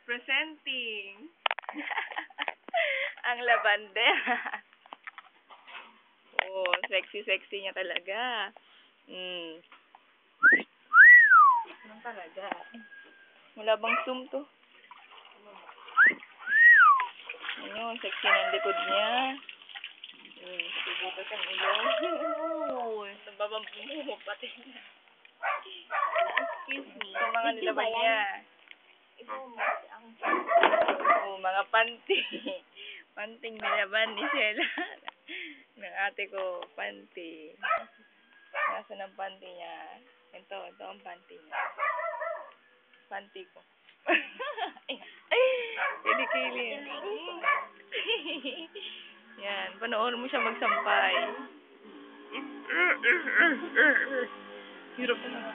Presenting ang labander. Oh, sexy niya talaga. Ano talaga? Wala bang zoom to? Ano, sexy ng likod niya. Tubutas ang ilaw. Oh, nababang pati na. Excuse me. Ito mga nilaban niya. Oh, mga panty. Panting nilaban ni Sheila. Ng ate ko, panty. Nasaan ang panty niya? Ito ang panty niya. Panty ko. Kili-kili. Yan, panoorin mo siya magsampay. Hirap na.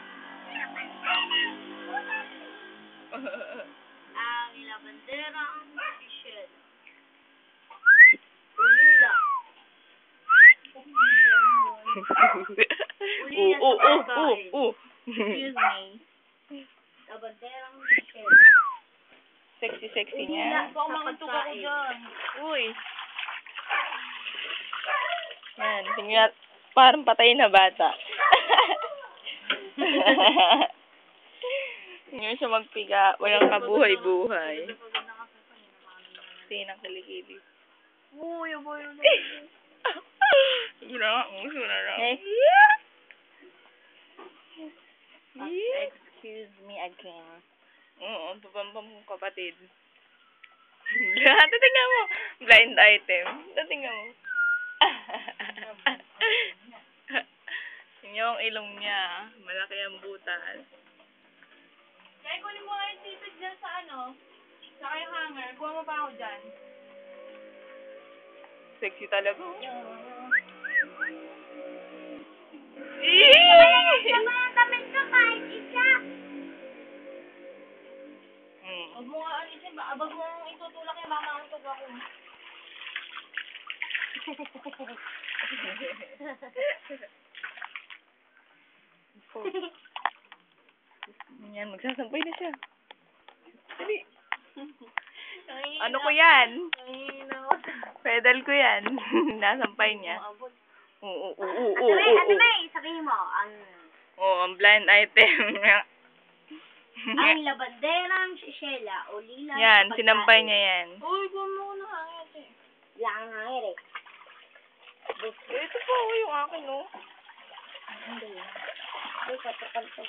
Ang labanderang official. Ulila. Excuse me. Labanderang official. Sexy niya. Baka makatug ako dyan. Uy. Yan, tingnan. Parang patay na bata. Hindi siya magpiga. Walang kabuhay-buhay. Tinang kilikili. Uy, aboy na. Uso na lang. Excuse me again. Oo, papampam kong kapatid. Tingnan mo. Blind item. Tingnan mo. Tingnan yung ilong niya. Malaki ang butas. Kaya kunin mo nga yung tipid dyan sa sa kayong hanger. Kuha mo pa ako dyan. Sexy talaga. Damit ka kahit isa. Huwag mo nga alisin ba? Abag mo itutulak yung makakantog ako. Yan, magsasampay na siya. Dali. Ano ko yan? Pedal ko yan. Nasampay niya. Ate May, sabihin mo, ang blind item. ang labanderang Sheila o lila. Yan, sinampay niya yan. Uy, kuha mo ko na hangit eh. Wala kang hangit eh. Ito po, yung akin, no? Hindi. Uy, patakal to.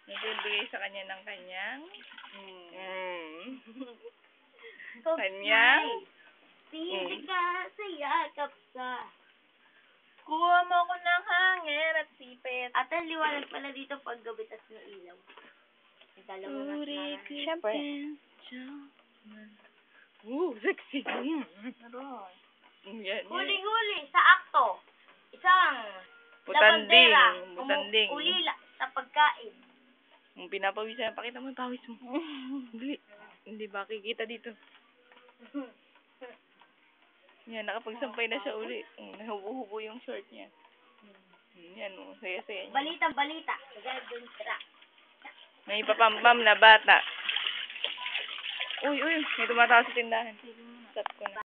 Nagbibigay sa kanya ng kanyang kanyang Hindi ka sa yakap sa. kuha mo ko ng hangin at sipit. At ang liwanag pala dito pag gabitas ng ilaw. Siyempre. Sexy. Yan. Huli-huli sa akto. Isang Butanding. labanderang ulila sa pagkain. Pinapawisan. Pakita mo yung pawis mo. Hindi ba kikita dito? Yan, nakapagsampay na siya uli. Nahubo-hubo yung short niya. Yan, saya-saya niya. Balita. May papampam na bata. Uy, may tumatawa sa tindahan. Stop ko na.